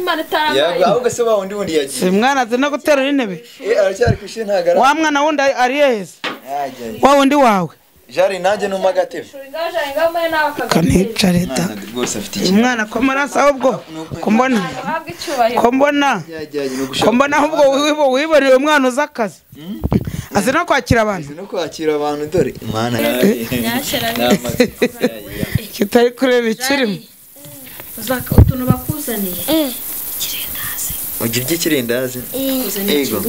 Imana itarabaye ahubwo se wa undi yagiye mwana azi no guterura intebe aracyari kwishye ntagara wa mwana wundi ari yeze wa wundi wawe jari nanjye numa gatebe kanica leta umwana ko marasa ahubwo kombona ahubwo wiboneye umwana uza akazi azi no kwakira abantu dore imana kitari kureba ikirimo uzaka utuntu bakuzaniye ugira ikirindazi ego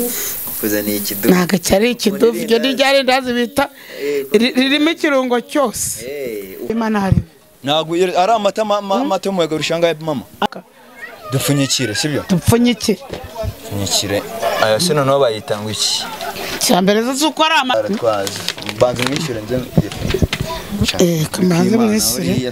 kuzaniye ikidufu ntago cyari ikidufu ibyo ni ryarindazi bita ririmo ikirungo cyose imana hari ntago ari amata yo mu rushanga mama dupfunyikire sibyo dupfunyikire aya se noneho bayitanga iki cyambere zuko ari amata twazi banze mwishyure nze kamanze mwishyure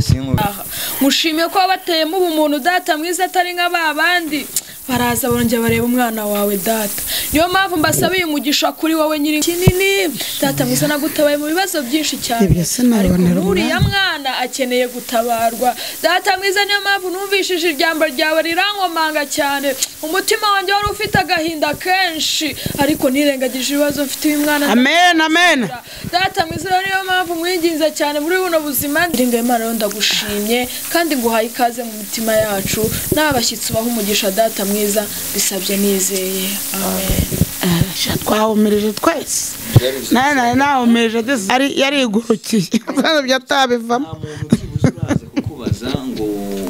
mushimiye ko bateyemo ubumuntu data mwiza atari nk'ababandi baraza barongera bareba umwana wawe data niyo mpamvu mbasabiye umugisha kuri wowe nyiri kinini data mwiza nagutabaye mu bibazo byinshi cyane ariko uriya mwana akeneye gutabarwa data mwiza niyo mpamvu numvishije ijambo ryawe rirankomanga cyane umutima wanjye wari ufite agahinda kenshi ariko nirengagije ibibazo mfite uyu mwana amen data mwiza niyo mpamvu mwinginze cyane muri buno buzima ndinga Imana ndagushimye kandi nguhaye ikaze mu mitima yacu n'abashyitsi baho umugisha data mwiza bisabye nizeye amen twahumirije twese nahumirije yarigurukiye byatabivamo kukubaza ngo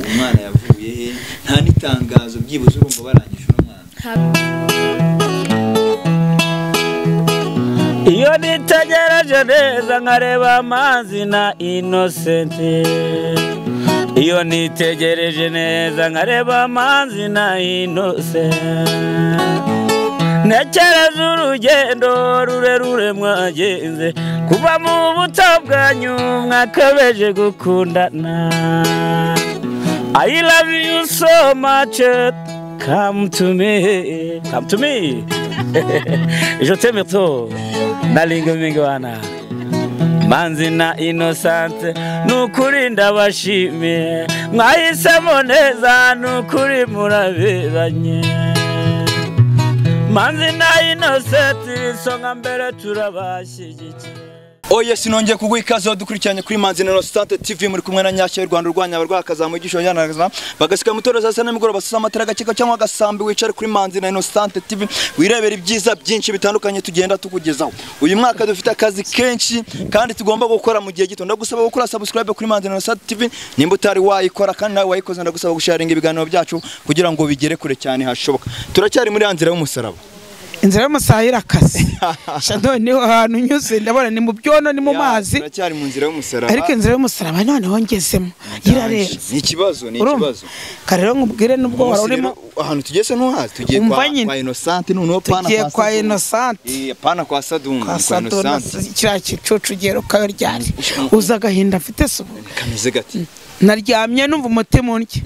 umwana yavuye he nta nitangazo byibuze urumva barangije umwana iyo nitegereje neza nkareba amazi na Innocent iyo nitegereje neza nkareba amazi na Innocent ntekereza urugendo rurerure mwagenze kuva mu buto bwanyu mwakabeje gukundana I love you so much come to me je t'aime trop nalinga mingi wana manzi na Innocent nukuri ndabashimiye mwahisemo neza nukuri muraberanye manzi na Innocent isonga mbere turabashyigikiye Oye sinongeye kuguha ikaze dukurikiranye kuri Manzi na Innocent TV muri kumwe na Nyashya y'u Rwanda urwanya abarwakaza mu gisho yanagaza bagasika mutoro za sana migoro basasa amatara gakeka cyangwa agasambi wicare kuri Manzi na Innocent TV wirebera ibyiza byinshi bitandukanye tugenda tukugezaho uyu mwaka dufite akazi kenshi kandi tugomba gukora mu gihe gito ndagusaba gukora subscribe kuri Manzi na Innocent TV nimba utari wayikora kandi nawe wayikoze ndagusaba gusharinga ibiganiro byacu kugira ngo bigere kure cyane hashoboka turacyari muri Anzira y'umusaraba inzira y'umusahira akazi shado ni ahantu nyuze ndabona ni mu byono ni mu mazi turacyari mu nzira y'umusaraba ariko inzira y'umusaraba none hongezemo irareba ni ikibazo karero nkubwire nubwo warurimo ahantu tugeze no hazi tugiye kwa Innocent noneho kwa Innocent pana kwa Sadunga kwa Innocent kira kicucu gero kayo ryari uza gahinda afite subu kameze gati naryamye numva umutima unki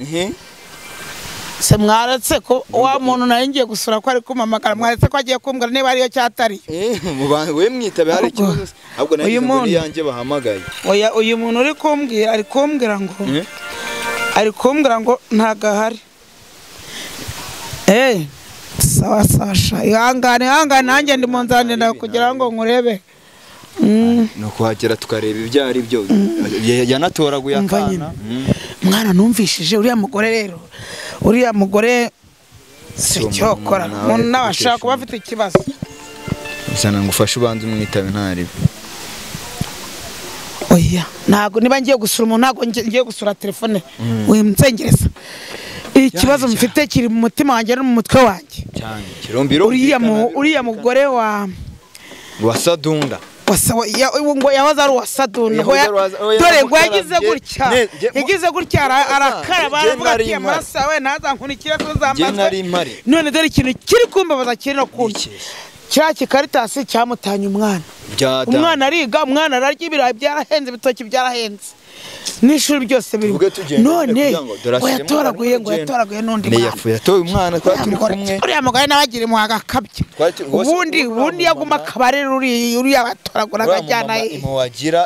se mwaratse ko wa muntu naringiye gusura ko ari kumamagara mwaratse ko agiye kumbwira niba ariyo cyatari we mwitabe hari ikibazo ahubwo nagize yanjye bahamagaye oya uyu muntu uri kumbwira ngo ntagahari sawa sasha ihangane nanjye ndi mu nzanira kugira ngo nkurebe no kuhagera tukareba ibyo ari byo yanatoraguye akana mwana numvishije uriya mugore sicyokora umuntu nabashaka kuba afite ikibazo sana ngufasha ubanze umwitabe ntari oya ntago niba ngiye gusura umuntu ntago ngiye gusura telefone wimzengereza ikibazo mfite kiri mu mutima wanjye no mu mutwe wanjye cyane kirombiro uriya mugore wa Sadunda ngo yahoze ari Sadunda dore ngo yagize gutya arakaraba aravuga ati amaraso we ntazankunikire tuzambaza none dore ikintu kiri kumbabaza kiri no kunki cya kikaritasi cyamutanye umwana ariga umwana ararya ibirayi byarahenze ibitoki byarahenze n'ishuri byose biri none yatoraguye n'undi yapfuye atoye umwana twari turi kumwe uriya mugore nabagire mu agakabye ubundi yaguma akabare uriya batoragura akajyana impuwagira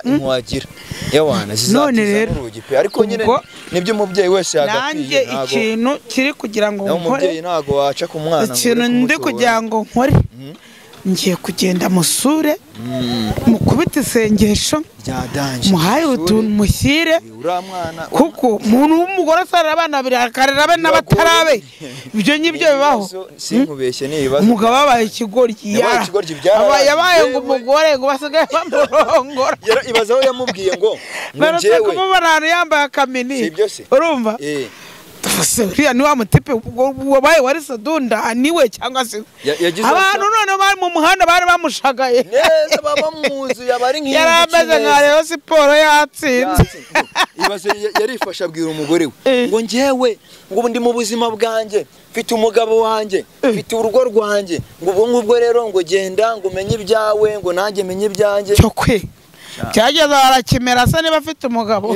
yawana zizakiza n'urugi pe ariko nyine nibyo umubyeyi wese yagakwiye ikintu kiri kugira ngo umubyeyi ntago waca ku mwana ikintu ndi kugira ngo nkore ngiye kugenda musure mukubita isengesho muhaye utuntu mushyire kuko umuntu w'umugore asarira abana babiri akarera abe n'abatarabe ibyo ngibyo bibaho umugabo wabaye ikigoryi yabaye ngo umugore ngo basigaye bamurongora ibaza aho yamubwiye ngo baretse kumubona ahantu yambaye akamini urumva uriya ni wa mutipe wabaye wari sadunda niwe cyangwa se abantu none bari mu muhanda bari bamushagaye neza baba muzi yabari nk'indi yarameze nka Rayon Sport yatsinze ibaze yarifasha abwira umugore we ngo njyewe ngo ndi mu buzima bwanjye mfite umugabo wanjye mfite urugo rwanjye ngo ubwo rero ngo genda ngo menye ibyawe ngo nanjye menye ibyanjye cyo kwe cyageze barakimera asa niba afite umugabo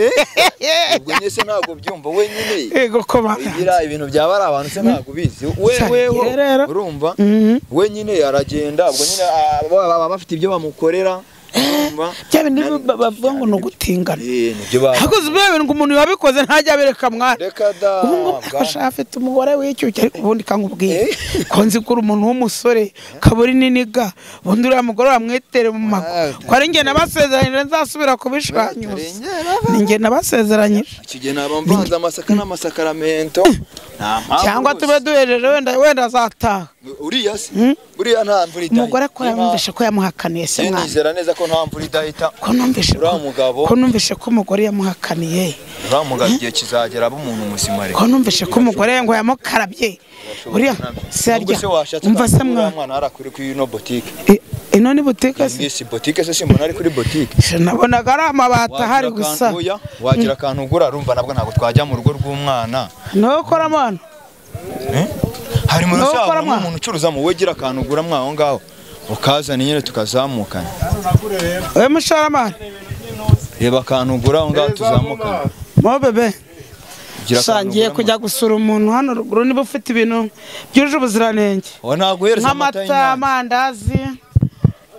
ubwo nyese ntago byumva we nyine yego ko bagira ibintu byaba ari abantu se ntago bizi we urumva we nyine aragenda ubwo nyine baba bafite ibyo bamukorera cyane bavuga ngo nugutingana hakoze ibintu ngo umuntu yabikoze ntajya abereka mwana reka da afite umugore w'icyucyo ariko ubundi kangubwiye ko nzi ko umuntu w'umusore kaburi niniga ubundi uriya mugore wamwitere mu mago ko ari njye nabasezeranyije nzasubira kubishwanyuza ni njye nabasezeranyije ikige nabamvanze amasaka n'amasakaramento cyangwa tube duhejeje wenda azataha uriya se uriya nta mvura idahita umugore ko yamwumvishe ko yamuhakaniye se mwana nizera neza ko nta mvura idahita ko numvishe ko umugore yamuhakaniye uriya mugabo igihe kizagera aba umuntu muzima rero ko numvishe ko umugore ngo yamukarabye uriya se arya umva se mwana arakuri ku ino boutique ino ni boutique se si boutique se simbona ari kuri boutique nabonaga ari amabata hari gusa wagira akantu ugura urumva nabwo ntabwo twajya mu rugo rw'umwana no kora mwana hari mu rusabo umuntu ucuruza mu wegira akantu ugura mwaho ngaho ukazana nyine tukazamukana we musharamana reba akantu ugura aho ngaho tuzamukana mo bebe sangiye kujya gusura umuntu hano ruguru niba ufite ibintu byuje ubuziranenge nk'amata amandazi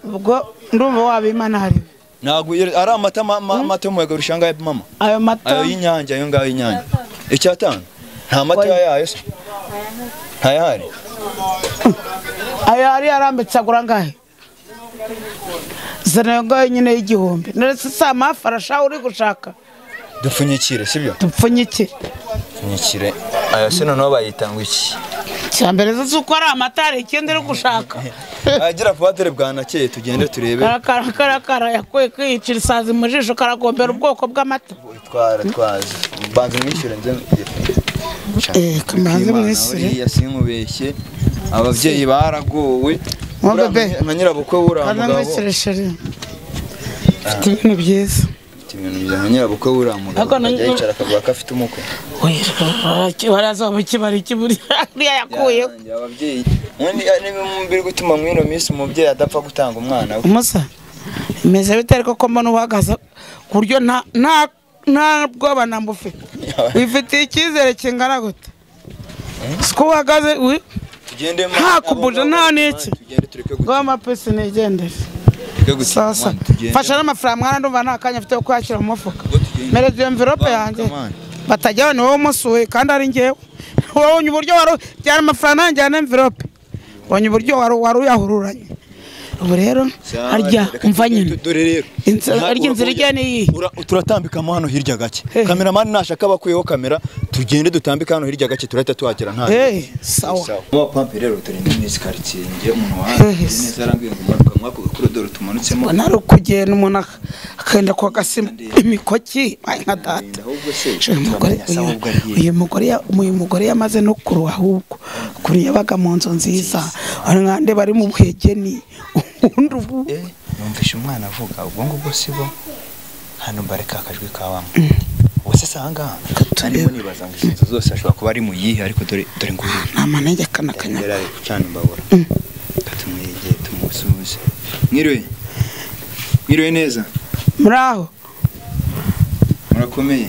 ubwo ndumva wabimana hari ntabwo ari amata yo mu yagurusha ngaho mama ayo mata ayo y'inyange ayo ngaho y'inyange icyatanu nta mata yayo se ntayahari ayo ari arambitse agura ngahe zana yo ngaho nyine y'igihumbi ndetse si amafarasha uri gushaka dupfunyikire sibyo dupfunyikire aya se noneho bayita ngo iki cyambere zo uko ari amata hari ikindi uri gushaka agira puwatere bwanakeye tugende turebe karakara yakuye kwiyicira isazi mu jisho karagombera ubwoko bw'amata twazi banze mwishyure nze kamanze mwishyure yasinkubeshye ababyeyi baragowe nka nyirabukwe w'uriya mugabo afite ibintu byiza nka nyirabukwe w'uriya mugabo ajya yicara akavuga ko afite umukwe baraza bakibara ikiburiya yakuyeho ababyeyi biri gutuma muri ino minsi umubyeyi adapfa gutanga umwana we umusa imeze bite ariko ko mbona uhagaze ku buryo nta bwoba namba ufite wifitiye icyizere kingana gute siko uhagaze nta kubuje nta n'iki ngo amapesi nigendere sasa fasha n'amafaranga mwana ndumva nta kanya afite yo kuyashyira mu mufuka mereza iyo envelope yanjye batajyaho ni wowe umusuye kandi ari njyewe wabonye uburyo byari amafaranga nanjye na envelope wabonye uburyo wari uyahururanye ubu rero harya umva nyine harya inzira ijya n'iyi turatambikamo hano hirya gake kameramani nashaka bakuyeho kamera tugende dutambika hano hirya gake turahita tuhagera nta sawa mu pampe rero turi muri quartier nge umuntu waje neza arambiye ngo maruka mwako koridoro tumanutsemo nari kugenda umuntu akenda kwa gasima imikoki nka data uyu mugore yamaze no kuruha ahubwo kuri yabaga mu nzu nziza nkande bari mu buhegeni numvishe umwana avuga ubwo ngubwo sibo hano bareka akajwi kawamo wose sanga arimo nibaza ngo izinzo zose ashobora kuba ari mu yihe ariko dore nguyu nta manege kanakanya yari kucana imbabura katumwegeye tumusubize mwiriwe neza muraho murakomeye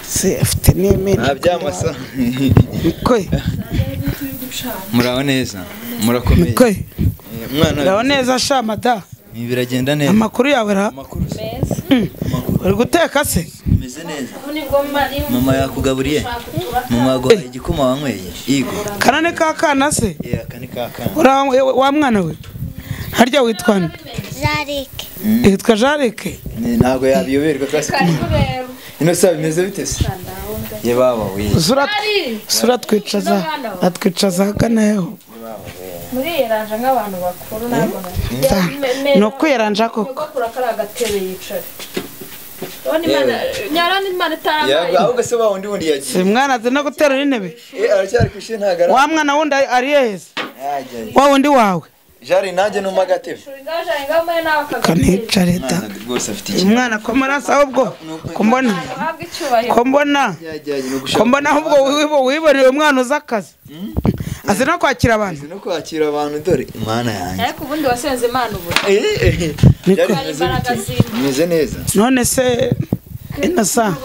se afite n'imene nta byamasa nikoye muraho neza murakomeye nikoye mwana ndaho neza shamada biragenda neza amakuru yawe ra amakuru uri guteka se meze neza mama yakugaburiye mama yaguhaye igikoma wanyweye yigo kanane ka kana se akani ka kana wa mwana we harya witwa nde Jarike. yitwa Jarike ntago yabiyoberwa kasi ino sabe meze bite se ye baba we sura twicaza atwicaza kanayo muri yeranja nk'abantu bakuru nabona no kwiranja koko kurakara gatebe yicare nyarani imana itaramaye ahubwo se wundi yagiye si mwana azi no guterura intebe aracyari kwishe ntagara wa mwana wundi ari yeze wa wundi wawe jari nanjye numa gatebe kanica leta umwana ko marasa ahubwo kombona ahubwo wiboneye umwana uza akazi azi no kwakira abantu dore imana yanjye ariko ubundi wasenze imana ubu meze neza none se Innocent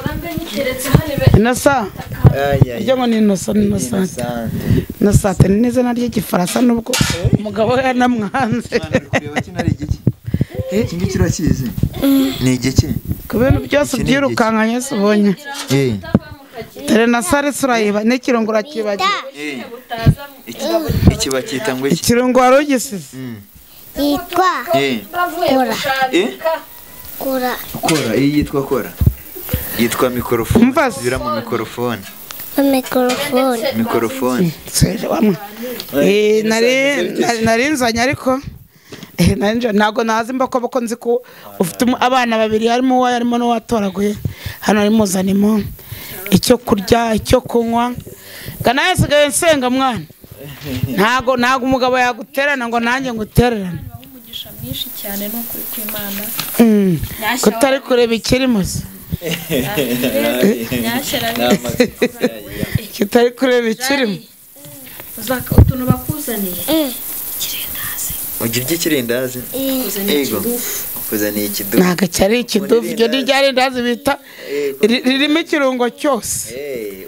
ijya ngo ni Innocent ni neza naryo gifaransa nubwo umugabo we yanamwanze iki ngiki urakizi ni igiki ku bintu byose byirukankanye se ubonye dore na sare surayiba n'ikirungo urakibagiye iki bakita ngo iki ikirungo wari ugisize Yitwa kora iyi yitwa kora yitwa mikrofone zira mu mikrofone mikrofone narinzanye ariko ntabwo nazi mbako nzi ko ufite abana babiri harimo uwo yarimo n'uwatoraguye hano ari muzanimo icyo kurya icyo kunywa gana yasigaye nsenga mwana ntabwo umugabo yaguterana ngo nanjye ngutererane umugisha mwinshi cyane no kuri kw'Imana kutari kureba ikirimo se kitari kureba ikirimo utuntu bakuzaniye ugira ikirindazi yego kuzaniye ikidufu ntago cyari ikidufu iryo ni ryarindazi bita ririmo ikirungo cyose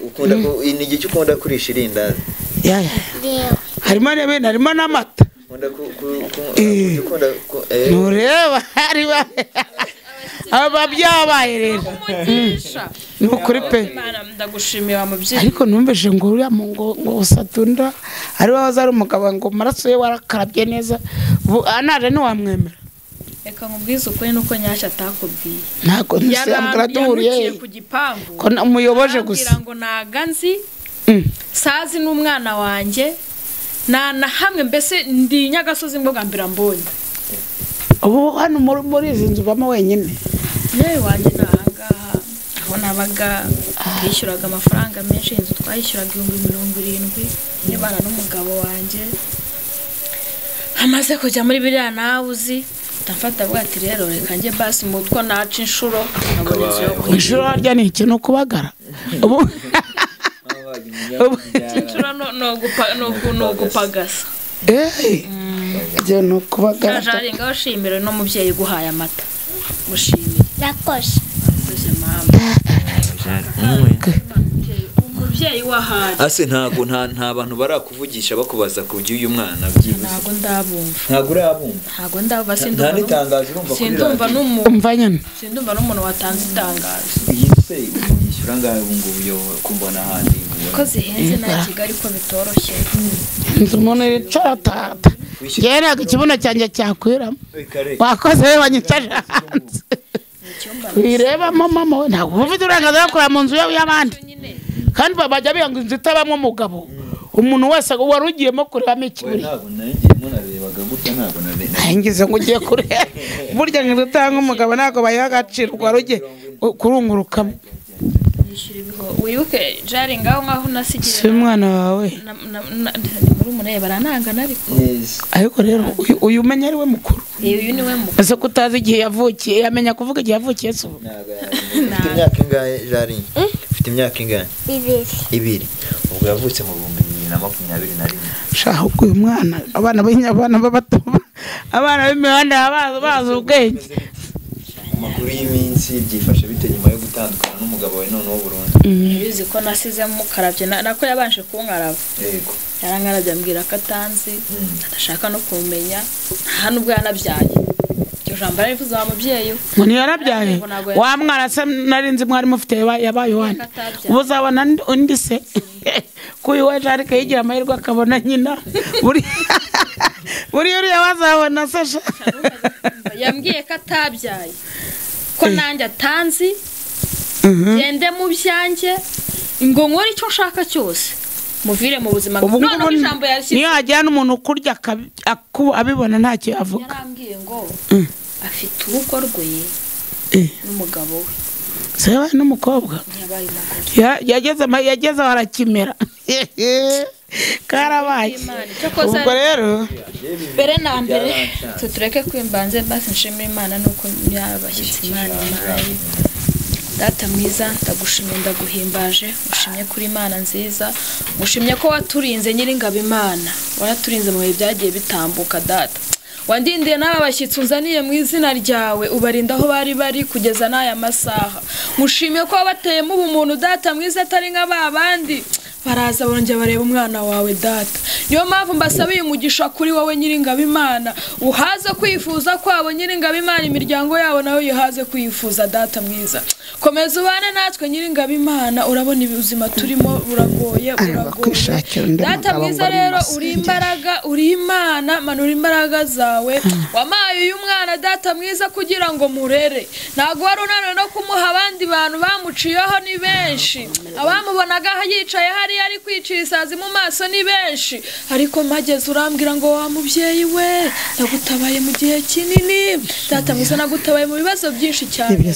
ukunda ni igiki ukunda kurisha irindazi harimo n'ibintu harimo n'amata ntureba aba byabaye rero ni ukuri pe ndagushimiye wa mubyeyi ariko numvise ngo uriya ngo usatunda ari wahoze ari umugabo ngo amaraso ye warakarabye neza anaje ntiwamwemera reka nkubwize ukuri nuko nyashya atakubwiye ntabwo ntisambwira duhuriye ku gipangu ko umuyoboje gusa ngo naganzi sazi n'umwana wanjye na hamwe mbese ndi Nyagasozi ngo gambira mbonye ubu hano muri izi nzu bamo wenyine yewe wanjye nahangaha aho nabaga bishyuraga amafaranga menshi inzu twayishyuraga 70,000 n'ibana n'umugabo wanjye amaze kujya muri biriya nawe uzi ndafata bwa ati rero reka njye basi mutwo naca inshuro inshuro harya ni ikintu kubagara ubu inshuro no gupagasa je no kubagara jari ngaho shimira no mubyeyi guhaye amata mushimire Nakosha. umubyeyi wahari ase ntago nta bantu barakuvugisha bakubaza ku by'uyu mwana byibuze ntago ndabumva ntago urabumva ntago ndaba nta n'itangazo urumva kuri sindumva n'umuntu watanze itangazo iyi se yishyura ngaho ubu ngubu yo kumbona handi ko zihenze na Kigali ko bitoroshye inzu umuntu yicara tata yewe ntabwo ikibuno cyanjye cyakwiramo wakoze we wanyicaje hanze wirebamo mama we ntabwo ufite uburenganzira bwo kureba mu nzu y'abandi kandi bajya biha ngo inzu itabamo umugabo umuntu wese wari ugiyemo kurebamo ikiburi ngize ngo ugiye kureba burya ngo utanga umugabo ntabwo bayiha agaciro wari ugiye kurungurukamo wibuke jari ngaho nasigiye si umwana wawe muri umureba baranangana ariko rero uyu umenya ari we mukuru uyu ni we mukuru ese ko utazi igihe yavukiye yamenya kuvuga igihe yavukiye se ubu ufite imyaka ingahe jari ufite imyaka ingahe 2 ubwo yavutse mu 2021 shaho uyu mwana abana b'abato abana b'imihanda bazi ubwenge amakuru y'iminsi byifashe bite nyuma yo gutandukana n'umugabo we none wo burundu bizi ko nasize mukarabye nako yabanje kunkaraba yego yarankarabye ambwira ko atanzi adashaka no kumenya nta nubwo yanabyaye iryo jambo arivuze wa mubyeyi Muni yarabyaye wa mwana se narinzi mwari mufite yabaye wandi ubuzabona undi se kuyi waje ariko yigira amahirwe akabona nyina buri uri bazabona sasha yambwiye ko atabyaye ko nanjye atanzi gende mu byanjye ngo nkore icyo nshaka cyose muvire mu buzima none ijambo yarishyize niyo hajyana umuntu kurya abibona ntacyo avuga yarambwiye ngo afite urugo rwe n'umugabo we sewe n'umukobwa yageze barakimera karabaye ubwo rero mbere na mbere tureke kwimbanze basi nshimira Imana nuko yabashyitsi Imana impaye data mwiza ndagushimye ndaguhimbaje ushimye kuri Imana nziza ushimye ko waturinze nyiringabo Imana waraturinze mu bihe byagiye bitambuka data wandindiye n'aba bashyitsi unzaniye mu izina ryawe ubarinda aho bari kugeza n'aya masaha mushimye ko wabateyemo ubumuntu data mwiza atari nk'abandi baraza barongera bareba umwana wawe data niyo mpamvu mbasabiye umugisha kuri wowe nyiringabo Imana uhaze kwifuza kwabo nyiringabo Imana imiryango yabo nayo yihaze kwifuza data mwiza komeza ubane natwe nyiringabo Imana urabona ubuzima turimo buragoye data mwiza rero uri Imana manura imbaraga zawe wamaye uyu mwana data mwiza kugira ngo murere ntago wari unaniwe no kumuha abandi bantu bamuciyeho ni benshi abamubonaga yicaye hari ari kwicira isazi mu maso ni benshi ariko mageze urambwira ngo wa mubyeyi we ndagutabaye mu gihe kinini data mwiza nagutabaye mu bibazo byinshi cyane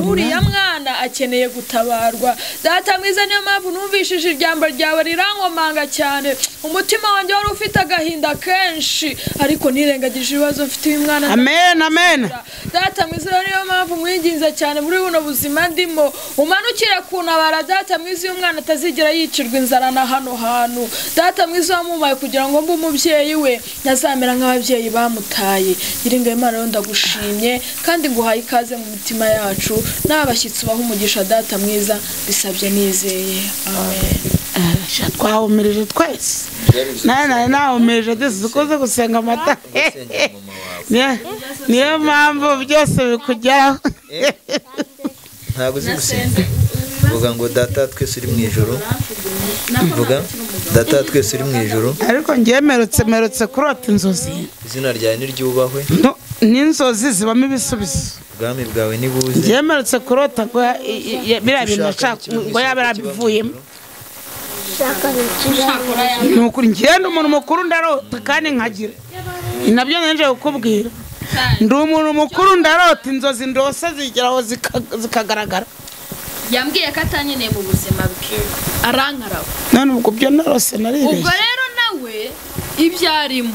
uriya mwana akeneye gutabarwa data mwiza niyo mpamvu numvishije ijambo ryawe rirankomanga cyane umutima wanjye wari ufite agahinda kenshi ariko nirengagije ibibazo mfite uyu mwana amen data mwiza niyo mpamvu mwinginze cyane muri buno buzima ndimo umanukire kuntabara data mwiza uyu mwana atazigera yicirwa inzara na hano hantu data mwiza wamumaye kugira ngo mbe umubyeyi we nazamera nk'ababyeyi bamutaye nyiringabo Imana rero ndagushimye kandi nguhaye ikaze mu mitima yacu n'abashyitsi baha umugisha data mwiza bisabye nizeye amen twahumirije twese nahumirije dusukuze gusenga amata niyo mpamvu byose bikugeraho ntabwo uzi gusenga vuga ngo data twese uri mu ijoro vuga data twese uri mu ijoro ariko ngiye merutse kurota inzozi izina ryawe niryubahwe n'inzozi zibamo ibisubizo ubwami bwawe nibuze ngiye merutse kurota ngo biriya bintu nashaka ngo yaba yarabivuyemo nukuri ngenda umuntu mukuru ndarota kandi nkagira nabyo nje kukubwira ndi umuntu mukuru ndarota inzozi ndose zigeraho zikagaragara yambwiye ko atanyeneye mu buzima bwe arankaraho none ubwo byo narose narireshye ubwo rero nawe ibyarimo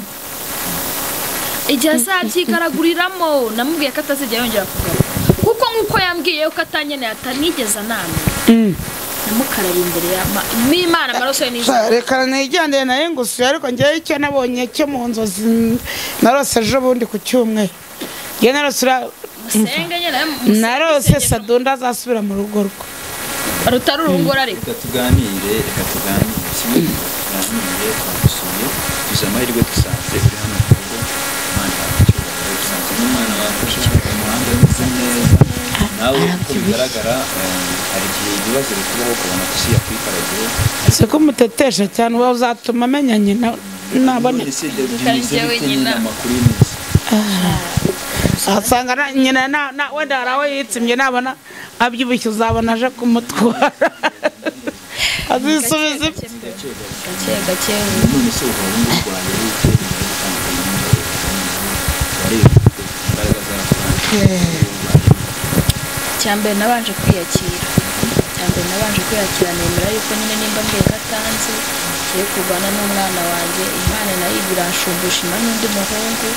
igihe azabyigaragariramo namubwiye ko atazigera yongera kugaruka kuko nk'uko yambwiye ko atanyeneye atanigeze anama namukaraba imbere y'Imana amaraso ye n'ijoro reka nijyandeye nayo ngusuye ariko ngewe icyo nabonye cyo mu nzozi narose ejo bundi ku cyumweru ngewe narose Sadunda azasubira mu rugo rwe rutari urungora ariko reka tuganire kimwe tuganire twamusuye tuzi amahirwe dusanze uri hano ku rugo Imana yacu dusanze n'umwana wafashe umuhanda umeze neza nawe uko bigaragara hari igihe ibibazo bikubaho ukabona tusi yakwikaragiye se ko mutetesha cyane uba uzatuma amenya nyina nabone amakuru y'imisi asanga nyina wenda harawe yitsimye nabona abyibushye uzabona aje kumutwara azisubiza gake none se uba umurwayi cyambere nabanje kwiyakira nemera yuko nyine nimba mbwiye gatanze kiye kurwana n'umwana wanjye Imana nayo iranshumbusha n'undi muhungu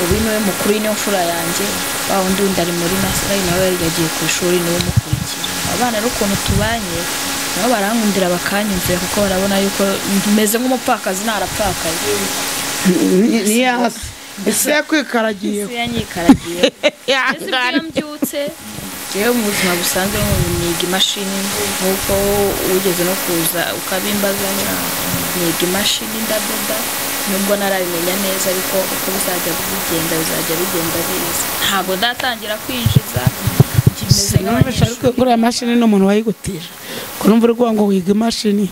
ubu niwe mukuru niyo mfura yanjye wa wundi ari muri nasari nawe yagiye ku ishuri niwe mukurikira abana n'ukuntu tubanye nabo barankundira bakanyumvira kuko barabona yuko meze nk'umupfakazi narapfakaye ese yakwikaragiye ese yanyikaragiye ese mbyutse yewe mu buzima busanzwe niga imashini nk'uko ugeze no kuza ukabimbaza niga imashini ndadoda nubwo narabimenya neza ariko uko bizajya bigenda biza ntabwo ndatangira kwinjiza kimeze nk'abashaka gukora imashini n'umuntu wayigutije ko numva uri ngo wiga imashini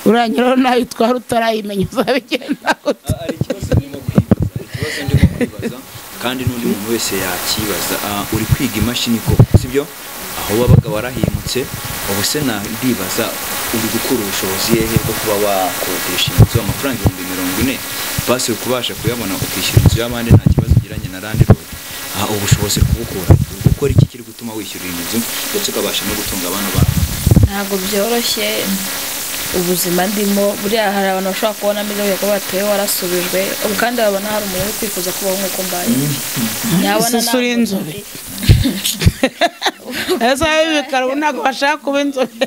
uranyuraho nayo itwara utarayimenya uzabigenda gute ari ikibazo ndimo kwibaza kandi n'undi muntu wese yakibaza uri kwiga imashini ko sibyo aho wabaga warahimutse ubu se ndibaza uri gukura ubushobozi hehe bwo kuba wakodesha inzu amafaranga 40,000 basi ukubasha kuyabona ukishyura inzu y'abandi nta kibazo ugiranye na landlord ubushobozi kubukura gukora iki kiri gutuma wishyurira inzu ndetse ukabasha no gutunga abana bawe ntabwo byoroshye ubuzima ndimo buriya hari abantu bashobora kubona ameze ko batuye warasubijwe ubu kandi babona hari umuntu uri kwifuza kubaho nk'uko mbaye yabona nta inzobe ese ibikaro ntabwo bashaka kuba inzobe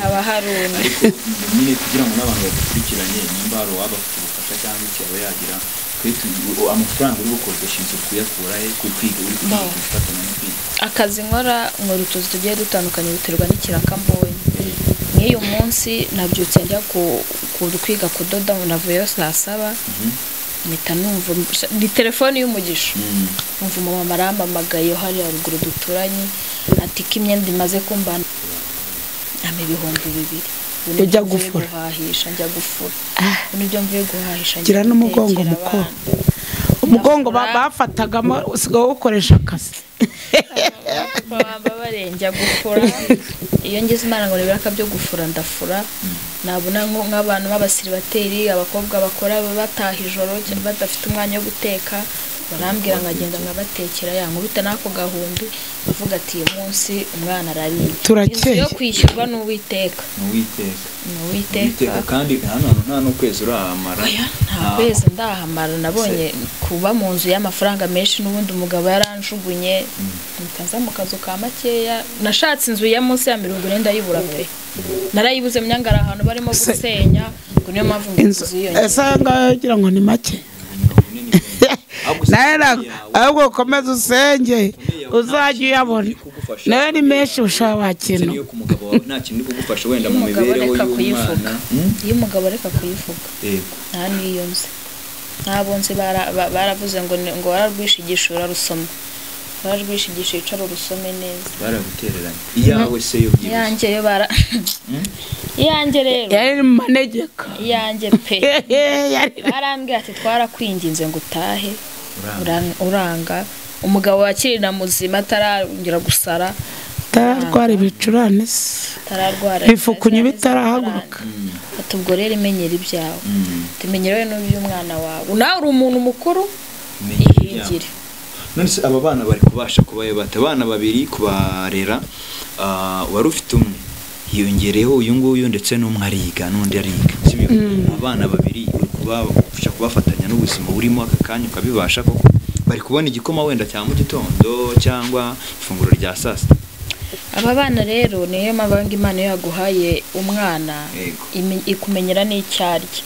haba haruna ariko nyine kugira ngo n'abantu badukurikiranye nimba hari uwabafite ubufasha cyangwa icyaba yagira amafaranga uri gukodesha inzu kuyakura he kwiga uri gufatanya no kwiga akazi nkora utuzi tugiye dutandukanye biterwa n'ikiraka mbonye nk'iyo munsi nabyutse njya kwiga kudoda navuyeyo saa 7 mpita numva ni telefone y'umugisha numva mama arampamagaye hari haruguru duturanye ati ko imyenda imaze kumbana ame 2,000 ujya gufura njya gufura n'ibyo mvuye guhahisha gira n'umugongo mukuru umugongo bafatagamo usigaye ukoresha akazi baba barenjya gufura iyo ngize imana ngo nibiraka byo gufura ndafura nabona nk'abantu b'abasiribateri abakobwa bakora bataha ijoro badafite umwanya wo guteka barambwira ngagenda ngabatekera yankubita nako gahundi bavuga ati uyu munsi umwana arariye turakeye yo kwishyurwa n'uwiteka kandi nta no kwezi urahamara nta kwezi ndahamara nabonye kuba mu nzu y'amafaranga menshi n'ubundi umugabo yaranjugunye nkaza mu kazu ka makeya nashatse inzu ya munsi ya 40 ndayibura pe narayibuze myangara ahantu barimo gusenya ngo niyo mpamvu ese ngagira ngo ni make naera ahubwo komeza usenge uzajya uyabona nawe ni menshi ushaka kintu niyo ku mugabo wawe nta kintu kugufasha wenda mu mibereho y'umwana iyo umugabo reka kuyivuga nta niyo nzi ntabonze baravuze ngo wararwishigisha urarusoma bararwishigisha icara urusome neza baragutereranye iyawe se yo byibuze yanjye yo yanjye rero yari manegeka yanjye pe barambwiye ati twarakwinginze ngo utahe uranga umugabo wakirina muzima atarongera gusara tararwara ibicurane tararwara ifukunye bitarahaguruka atubwo rero imenyera ibyawe tumenyerewe n'uby'umwana wawe nawe uri umuntu mukuru ihingire none se aba bana bari kubasha kubaye bata abana babiri kubarera wari ufite umwe hiyongereho uyu nguyu ndetse n'umwe ariga n'undi ariga sibyo abana babiri uri kubafasha kubafatanya n'ubuzima burimo aka kanya ukabibasha koko bari kubona igikoma wenda cya mu gitondo cyangwa ifunguro rya saa sita aba bana rero niyo mabanga Imana yaguhaye umwana ikumenyera n'icyarye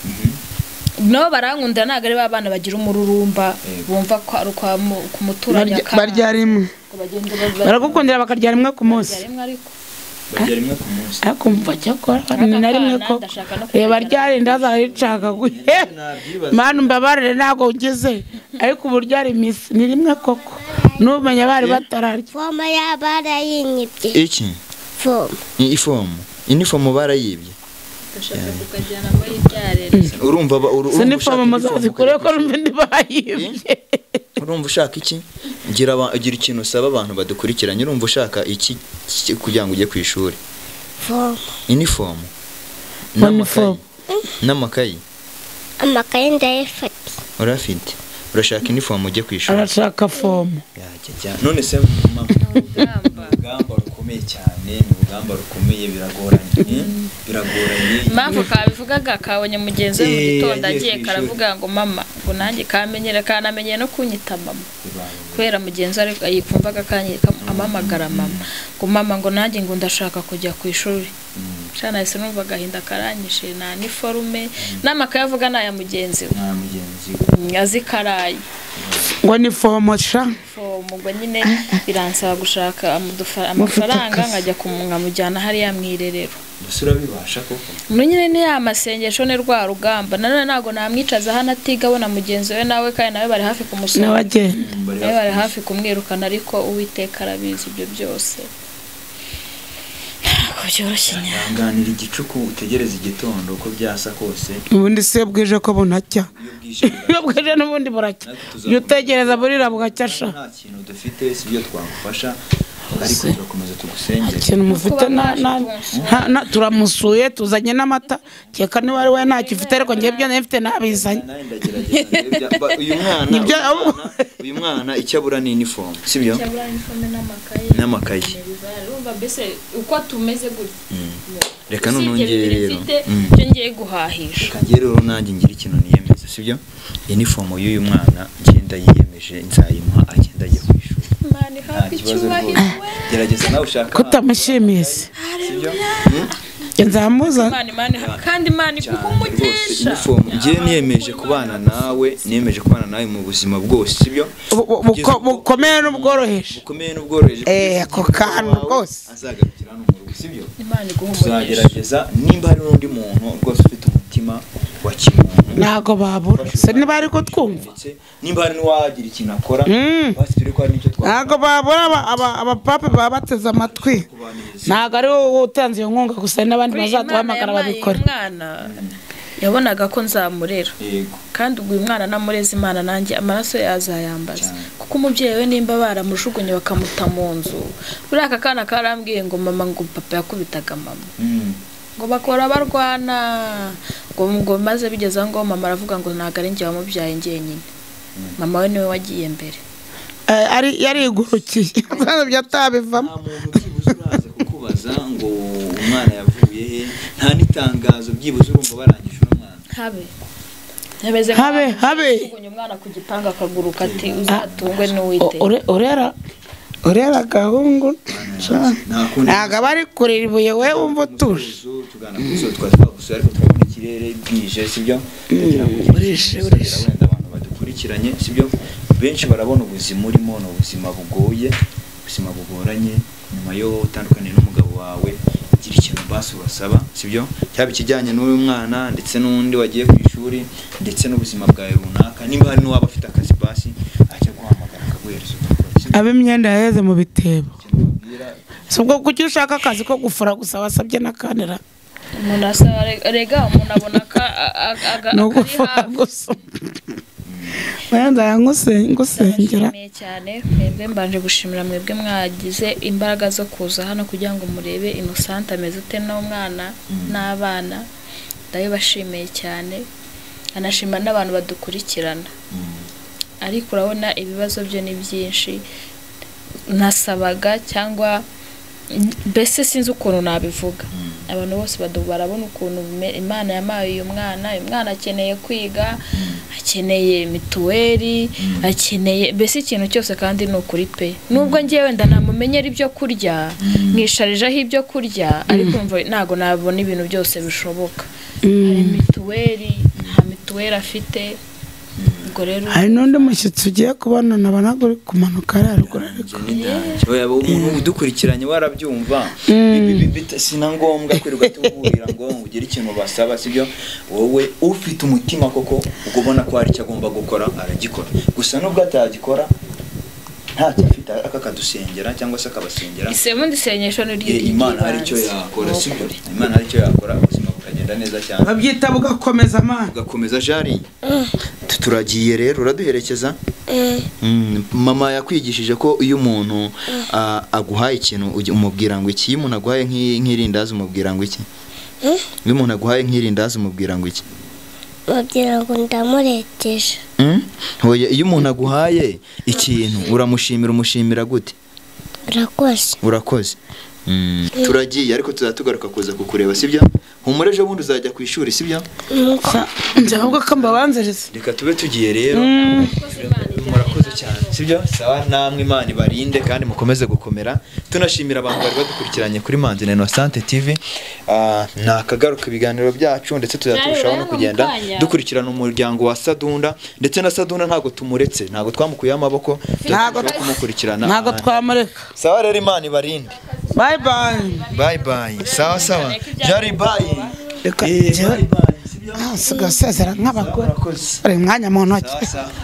no barankunda naga ari babana bagira umururumba bumva ko ari ku muturanya barya rimwe baragukundira bakarya rimwe ku munsi barya rimwe ku munsi akumva cyakora na rimwe ko reba ryarinda azaricaga guhe mana mbabarire ntago ugeze ariko uburyari misi ni rimwe koko n'umenya bari batararya Foma yabarayinibye iki ifomu barayibye ndashaka kukajyana muri byarere urumva sinifomu muzazikore ko ndi bayibye urumva ushaka iki ngira ikintu usaba abantu badukurikiranye urumva ushaka iki kugira ngo ujye ku ishuri uniform n'amakayi ndayafite urafite urashaka uniform ujye ku ishuri arashaka fomu none se urugamba rukomeye cyane urugamba rukomeye biragoranye mpamvu kabivugaga kabonye mugenzi we mu gitondo agiye karavuga ngo mama ngo nanjye kamenyera kanamenye no kunyita mama kubera mugenzi ariko yikumvaga kanyika amamagara mama ngo mama ngo nanjye ngo ndashaka kujya ku ishuri cyane ese numva gahinda karanyishe na uniforme n'amakaye avuga naya mugenzi we azikaraye ngo ni fomo sha fomo ngo nyine biransaba gushaka amafaranga nkajya kumujyana hariya mwirerero Busura bibasha koko nyine ni amasengesho ne rwa rugamba nanone nago namwicaza hano atiga abona mugenzi we nawe kandi nawe bari hafi kumusoma n'abagenda nawe bari hafi kumwirukana ariko Uwiteka arabizi ibyo byose byoroshye nganira igicuku utegereza igitondo uko byasa kose ubundi se bwije ko bunacya iyo bwije n'ubundi buracya iyo utegereza burira bugacyasha nta kintu dufite sibyo twagufasha ariko turakomeza tugusengera ikintu mufite na turamusuye tuzanye n'amata cyeka ni wari we nta kifite ariko ngiye byo nefite nabizanye uyu mwana icyabura ni uniform sibyo icyabura uniform n'amakaye urumva bese uko tumeze gutya reka nonongere rero cyo ngiye guhahisha ngiye rero nanjye ngira ikintu niyemeza sibyo uniform y'uyu mwana ngenda yiyemeje nzayimuha agenda ajya ku ishuri mani hafi cyubahiro gerageza nawe ushaka kutamushimiye sibyo nzamuza kandi mani kumugisha ngiye niyemeje kubana nawe mu buzima bwose sibyo bukomeye n'ubworoheje ako kantu rwose azagarukira no mu rugo sibyo tuzagerageza nimba hari n'undi muntu rwose ufite umutima wa kimuntu ntago babura se niba ari ko twumva nimba hari n'uwagira ikintu akora basitire ko hari n'icyo twakora ntago babura abapapa baba bateze amatwi ntago ari wowe utanze iyo nkunga gusa n'abandi bazaduhamagara babikora umwana yabonaga ko nzamurera kandi ubwo uyu mwana namureze Imana nanjye amaraso yazayambaza kuko umubyeyi we nimba baramujugunye bakamuta mu nzu buri aka kana karambwiye ngo mama ngo papa yakubitaga mama ngo bakora barwana ngo maze bigeza ngo mama aravuga ngo ntago ari njye wamubyaye njyenyine mama we niwe wagiye mbere yari igurukiye byatabivamo uraza kukubaza ngo umwana yavuye he nta nitangazo byibuze urumva barangije umwana habe umwana ku gipanga akaguruka ati uzatungwe n'Uwiteka urera gahungu ntago bari kurira ibuye we wumva utuje tugana kuzo twagusura ariko twabona ikirere bwije sibyo kugira ngo urishe wenda abantu badukurikiranye sibyo benshi barabona ubuzima urimo no ubuzima bugoye ubuzima bugoranye nyuma yo utandukanye n'umugabo wawe gira ikintu basi urasaba sibyo cyaba ikijyanye n'uyu mwana ndetse n'undi wagiye ku ishuri ndetse n'ubuzima bwawe runaka nimba hari n'uwaba afite akazi basi ajya guhamagara akaguhereza ab'imyenda yaheze mu bitebo ubwo kuki ushaka akazi ko gufura gusa wasabye n'akanira umuntu asaba rega umuntu abona no gufura gusa wenda ngusengera cyane mwebwe mbanje gushimira mwebwe mwagize imbaraga zo kuza hano kugira ngo murebe Innocent ameze ute n'umwana n'abana ndabibashimiye cyane anashima n'abantu badukurikirana ariko urabona ibibazo byo ni byinshi nasabaga cyangwa mbese sinzi ukuntu nabivuga abantu bose barabona ukuntu Imana yamaye uyu mwana akeneye kwiga akeneye mituweli akeneye mbese ikintu cyose kandi ni ukuri pe nubwo ngiye wenda namumenyera ibyo kurya mwisharijeho ibyo kurya ariko ntago nabona ibintu byose bishoboka hari mituweli nta mituweli afite hari n'undi mushyitsi ugiye kubona nabanaga uri kumanuka haruguru ariko umuntu udukurikiranye warabyumva sina ngombwa kwirirwa tuburira ngo ugire ikintu basaba sibyo wowe ufite umutima koko ugobona ko hari icyo agomba gukora aragikora gusa nubwo atagikora ntacyo afite akakadusengera cyangwa se akabasengera isemundi senyesho Imana hari icyo yakora sibyo Imana hari icyo yakora ubuzima bukagenda neza cyane babyita bugakomeza amana ugakomeza jari turagiye rero uraduherekeza mama yakwigishije ko iyo umuntu aguhaye ikintu umubwira ngo iki iyo umuntu aguhaye nk'irindazi umubwira ngo iki iyo umuntu aguhaye nk'irindazi umubwira ngo iki babwira ngo ndamurekeje iyo umuntu aguhaye ikintu umushimira gute urakoze turagiye ariko tuzatugaruka kuza kukureba sibyo humure ejo bundi uzajya ku ishuri sibyo njye ahubwo ko mbabanziriza reka tube tugiye rero murakoze cyane sibyo sawa namwe Imana ibarinde kandi mukomeze gukomera tunashimira abantu bari badukurikiranye kuri Manzina Innocent TV nakagaruka ibiganiro byacu ndetse tuzaturushaho no kugenda dukurikirana umuryango wa Sadunda ndetse na Sadunda ntago tumuretse ntago twamukuye amaboko ntago kumukurikirana ntago twamureka sawa rero Imana ibarinde bye bye sawa jari bye sigasezera nk'abagore ari mwanya mu ntoki